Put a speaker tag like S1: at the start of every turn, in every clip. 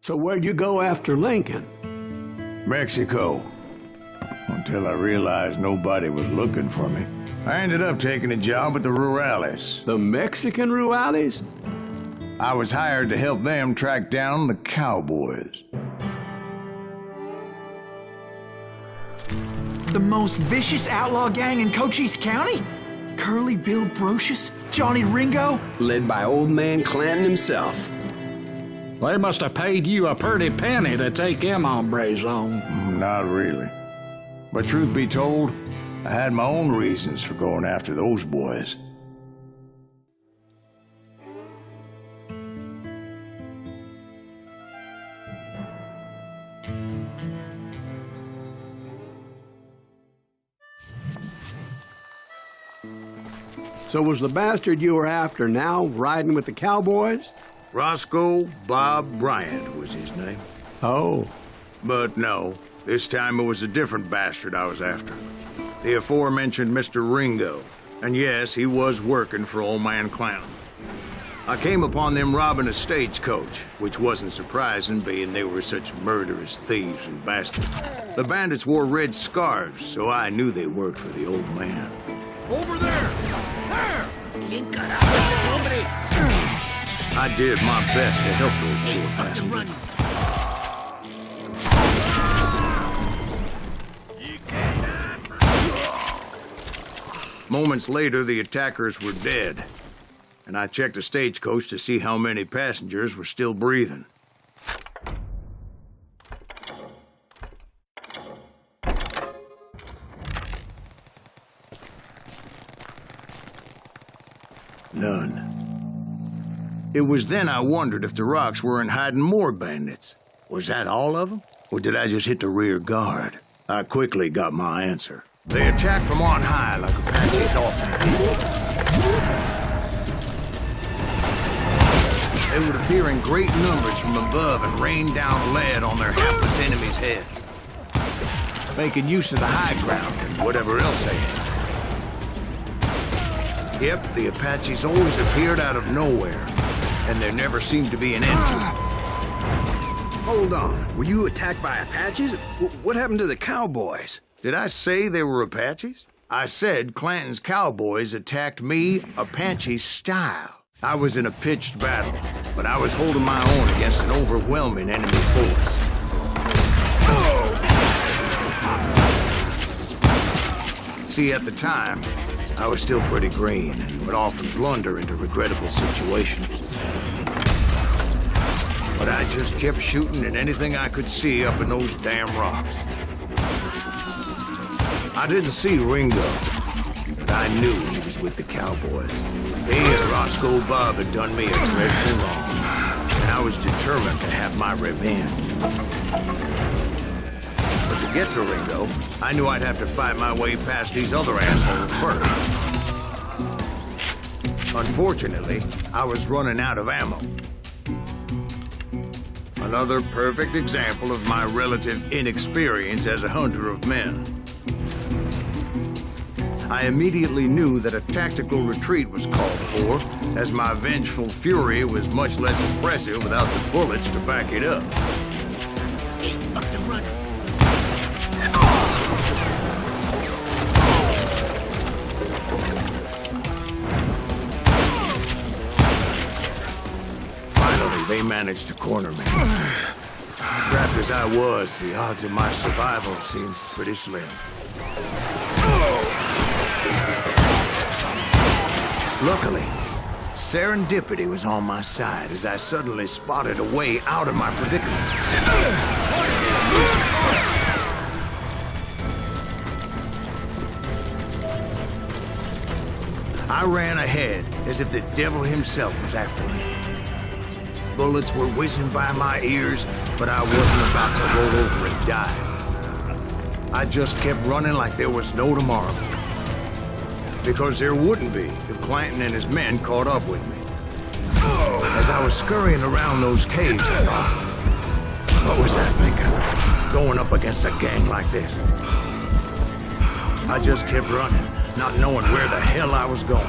S1: So where'd you go after Lincoln?
S2: Mexico. Until I realized nobody was looking for me. I ended up taking a job at the Rurales.
S1: The Mexican Rurales?
S2: I was hired to help them track down the cowboys.
S3: The most vicious outlaw gang in Cochise County? Curly Bill Brocious? Johnny Ringo?
S4: Led by old man Clanton himself.
S5: They must have paid you a pretty penny to take them hombres on.
S2: Not really. But truth be told, I had my own reasons for going after those boys.
S1: So was the bastard you were after now riding with the cowboys?
S2: Roscoe Bob Bryant was his name.
S1: Oh.
S2: But no, this time it was a different bastard I was after. The aforementioned Mr. Ringo. And yes, he was working for old man Clanton. I came upon them robbing a stagecoach, which wasn't surprising, being they were such murderous thieves and bastards. The bandits wore red scarves, so I knew they worked for the old man.
S6: Over there! There!
S2: I did my best to help those poor passengers. Moments later, the attackers were dead, and I checked the stagecoach to see how many passengers were still breathing. None. It was then I wondered if the rocks weren't hiding more bandits. Was that all of them? Or did I just hit the rear guard? I quickly got my answer. They attacked from on high like Apaches often do. They would appear in great numbers from above and rain down lead on their hapless enemies' heads, making use of the high ground and whatever else they had. Yep, the Apaches always appeared out of nowhere, and there never seemed to be an end to it.
S4: Hold on, were you attacked by Apaches? What happened to the cowboys?
S2: Did I say they were Apaches? I said Clanton's cowboys attacked me Apache style. I was in a pitched battle, but I was holding my own against an overwhelming enemy force. See, at the time, I was still pretty green and would often blunder into regrettable situations. But I just kept shooting at anything I could see up in those damn rocks. I didn't see Ringo, but I knew he was with the cowboys. He and Roscoe Bob had done me a dreadful wrong, and I was determined to have my revenge. But to get to Ringo, I knew I'd have to fight my way past these other assholes first. Unfortunately, I was running out of ammo. Another perfect example of my relative inexperience as a hunter of men. I immediately knew that a tactical retreat was called for, as my vengeful fury was much less impressive without the bullets to back it up.
S6: Ain't fucking running.
S2: Finally, they managed to corner me. Trapped as I was, the odds of my survival seemed pretty slim. Luckily, serendipity was on my side as I suddenly spotted a way out of my predicament. I ran ahead as if the devil himself was after me. Bullets were whizzing by my ears, but I wasn't about to roll over and die. I just kept running like there was no tomorrow. Because there wouldn't be if Clanton and his men caught up with me. As I was scurrying around those caves, I thought, what was I thinking? Going up against a gang like this? I just kept running, not knowing where the hell I was going.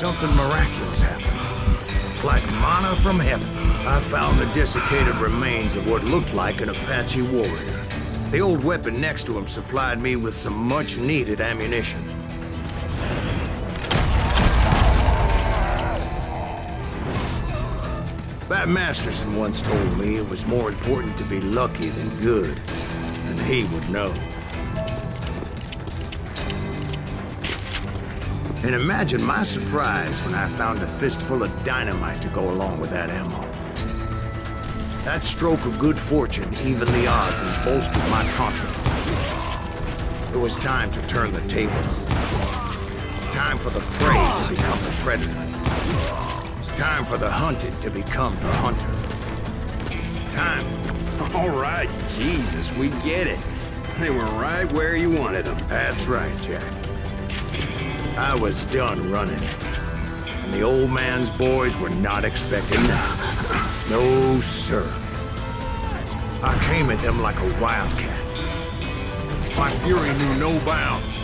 S2: something miraculous happened. Like manna from heaven, I found the desiccated remains of what looked like an Apache warrior. The old weapon next to him supplied me with some much-needed ammunition. Bat Masterson once told me it was more important to be lucky than good, and he would know. And imagine my surprise when I found a fistful of dynamite to go along with that ammo. That stroke of good fortune evened the odds and bolstered my confidence. It was time to turn the tables. Time for the prey to become the predator. Time for the hunted to become the hunter. Time.
S4: All right, Jesus, we get it. They were right where you wanted them.
S2: That's right, Jack. I was done running. And the old man's boys were not expecting that. No, sir. I came at them like a wildcat. My fury knew no bounds.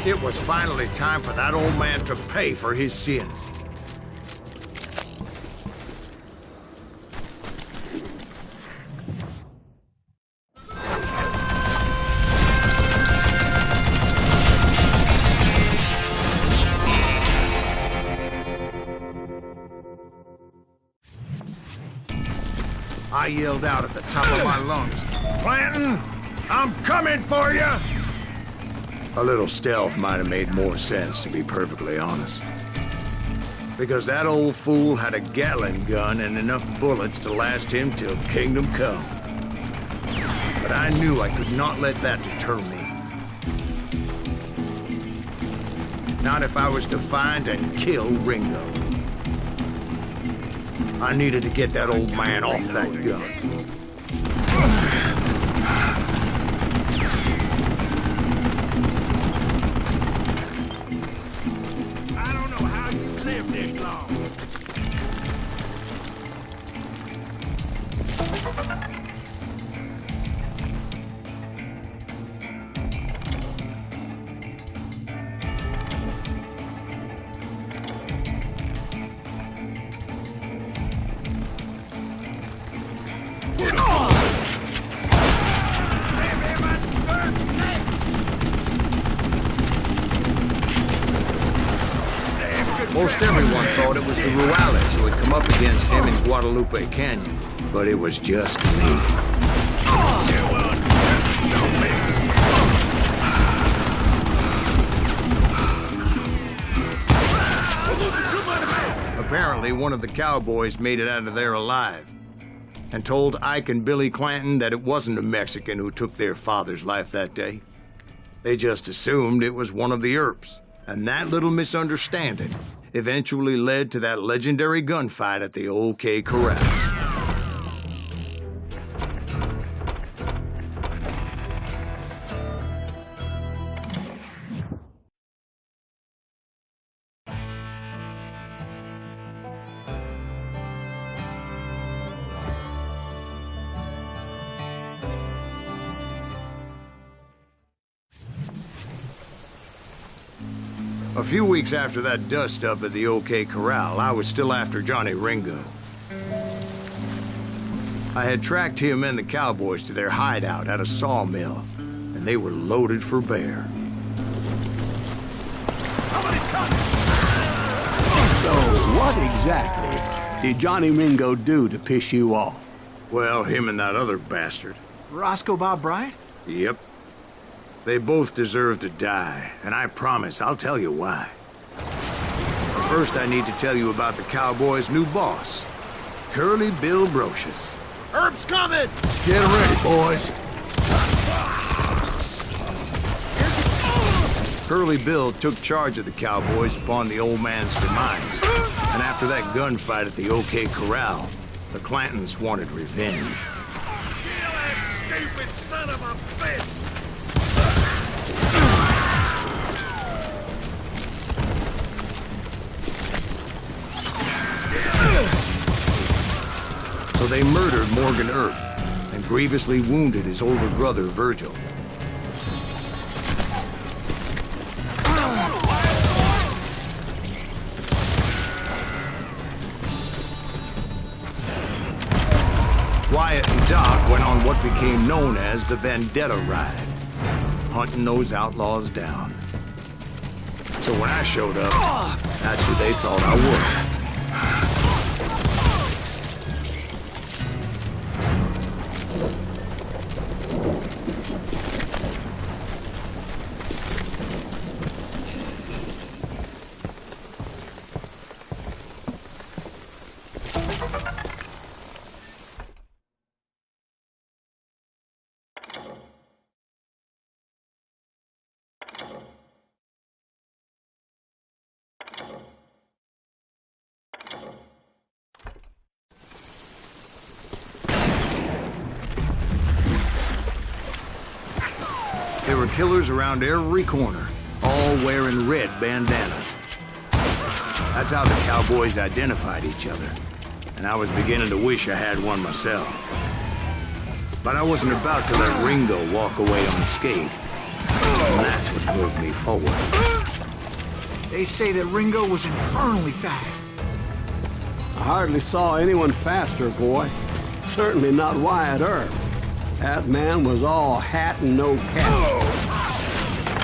S2: It was finally time for that old man to pay for his sins. I yelled out at the top of my lungs, "Clanton, I'm coming for you!" A little stealth might have made more sense, to be perfectly honest. Because that old fool had a Gatling gun and enough bullets to last him till kingdom come. But I knew I could not let that deter me. Not if I was to find and kill Ringo. I needed to get that old man off that gun. Most everyone thought it was the Ruales who had come up against him in Guadalupe Canyon, but it was just me. Apparently, one of the cowboys made it out of there alive and told Ike and Billy Clanton that it wasn't a Mexican who took their father's life that day. They just assumed it was one of the Earps, and that little misunderstanding eventually led to that legendary gunfight at the OK Corral. A few weeks after that dust-up at the OK Corral, I was still after Johnny Ringo. I had tracked him and the cowboys to their hideout at a sawmill, and they were loaded for bear.
S6: Somebody's coming!
S1: So, what exactly did Johnny Ringo do to piss you off?
S2: Well, him and that other bastard.
S3: Roscoe Bob Bryant?
S2: Yep. They both deserve to die, and I promise I'll tell you why. First, I need to tell you about the cowboy's new boss, Curly Bill Brocious.
S6: Herb's coming!
S2: Get ready, boys. Curly Bill took charge of the cowboys upon the old man's demise. And after that gunfight at the OK Corral, the Clantons wanted revenge.
S6: Kill that stupid son of a bitch!
S2: So they murdered Morgan Earp and grievously wounded his older brother, Virgil. Wyatt and Doc went on what became known as the Vendetta Ride, hunting those outlaws down. So when I showed up, that's who they thought I was. There were killers around every corner, all wearing red bandanas. That's how the cowboys identified each other, and I was beginning to wish I had one myself. But I wasn't about to let Ringo walk away unscathed, and that's what drove me forward.
S3: They say that Ringo was infernally fast.
S1: I hardly saw anyone faster, boy. Certainly not Wyatt Earp. That man was all hat and no cap.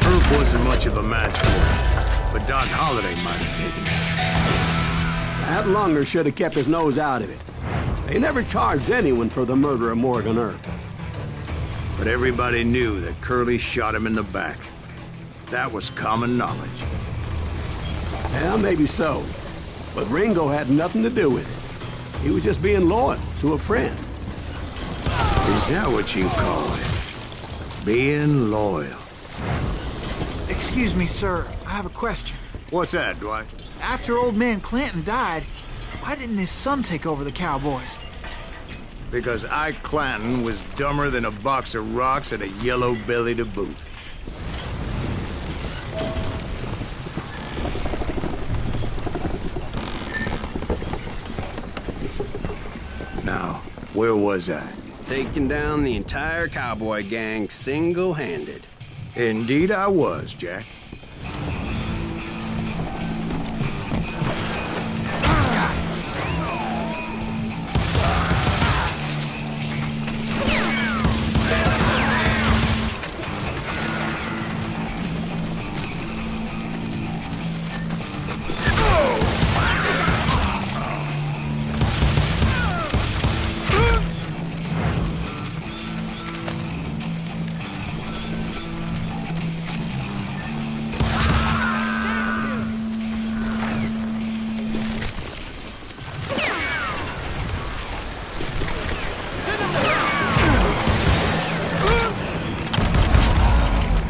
S2: Earp wasn't much of a match for him, but Doc Holliday might have taken it.
S1: That Lunger should have kept his nose out of it. They never charged anyone for the murder of Morgan Earp.
S2: But everybody knew that Curly shot him in the back. That was common knowledge.
S1: Yeah, maybe so. But Ringo had nothing to do with it. He was just being loyal to a friend.
S2: Is that what you call it? Being loyal?
S3: Excuse me, sir. I have a question.
S2: What's that, Dwight?
S3: After old man Clanton died, why didn't his son take over the cowboys?
S2: Because Ike Clanton was dumber than a box of rocks and a yellow belly to boot. Now, where was I?
S7: Taking down the entire cowboy gang single-handed.
S2: Indeed I was, Jack.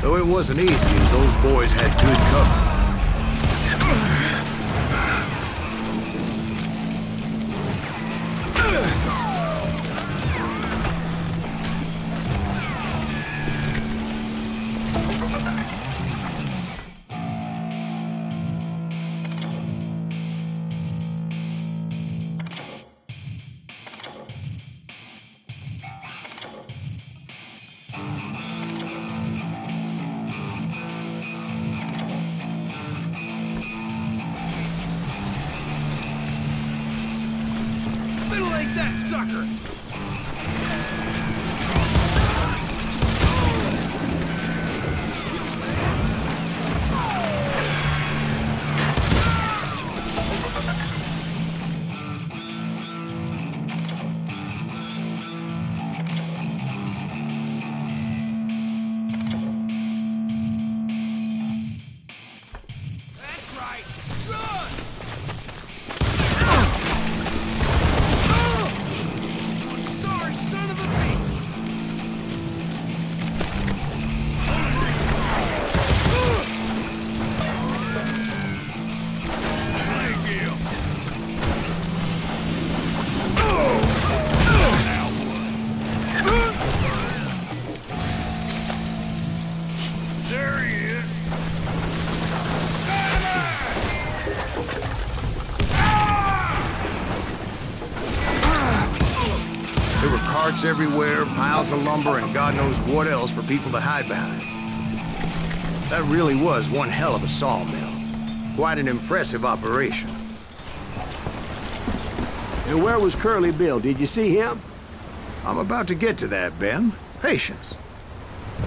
S2: Though it wasn't easy, as those boys had good cover.
S6: Middle-leg that sucker! That's right! Run!
S2: everywhere, piles of lumber, and God knows what else for people to hide behind. That really was one hell of a sawmill. Quite an impressive operation.
S1: And where was Curly Bill? Did you see him?
S2: I'm about to get to that, Ben. Patience.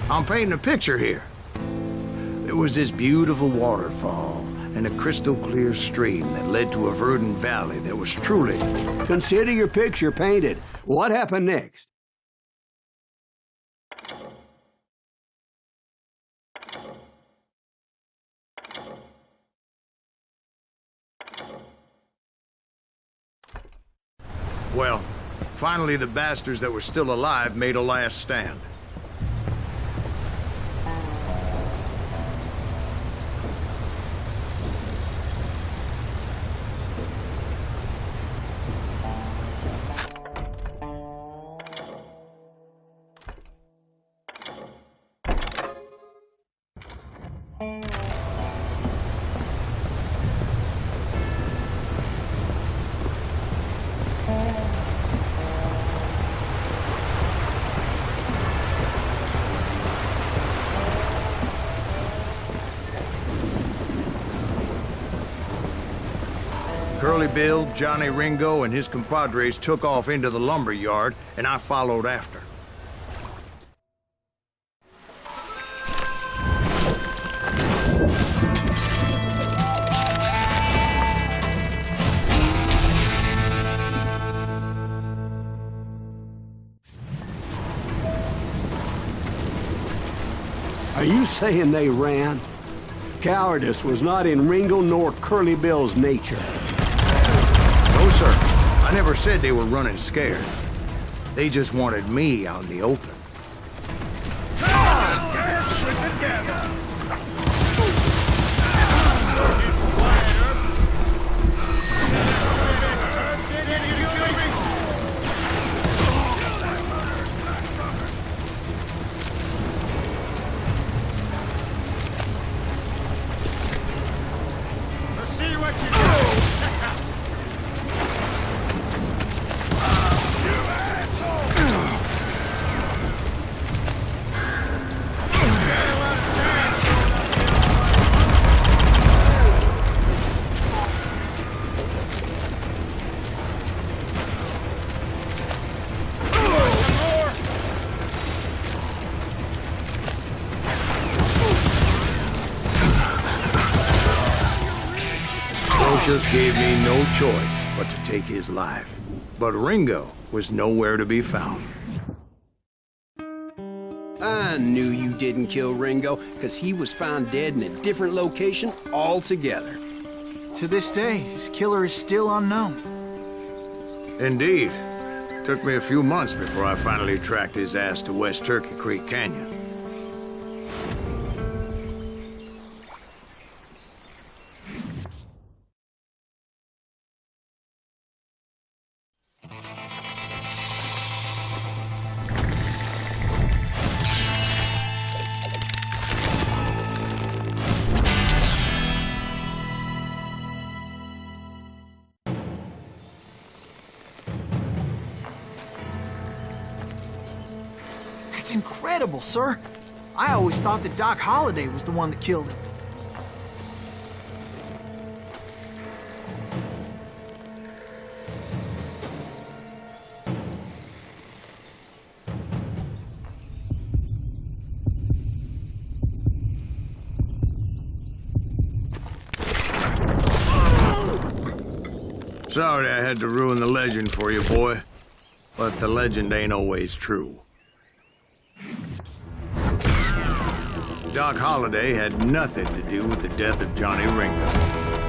S2: I'm painting a picture here. There was this beautiful waterfall and a crystal clear stream that led to a verdant valley that was truly...
S1: Consider your picture painted. What happened next?
S2: Well, finally the bastards that were still alive made a last stand. Curly Bill, Johnny Ringo, and his compadres took off into the lumber yard, and I followed after.
S1: Are you saying they ran? Cowardice was not in Ringo nor Curly Bill's nature.
S2: No, sir. I never said they were running scared. They just wanted me out in the open.
S6: Let's see what you do.
S2: Just gave me no choice but to take his life. But Ringo was nowhere to be found.
S7: I knew you didn't kill Ringo, because he was found dead in a different location altogether.
S3: To this day, his killer is still unknown.
S2: Indeed. Took me a few months before I finally tracked his ass to West Turkey Creek Canyon.
S3: That's incredible, sir. I always thought that Doc Holliday was the one that killed him.
S2: Sorry I had to ruin the legend for you, boy. But the legend ain't always true. Doc Holliday had nothing to do with the death of Johnny Ringo.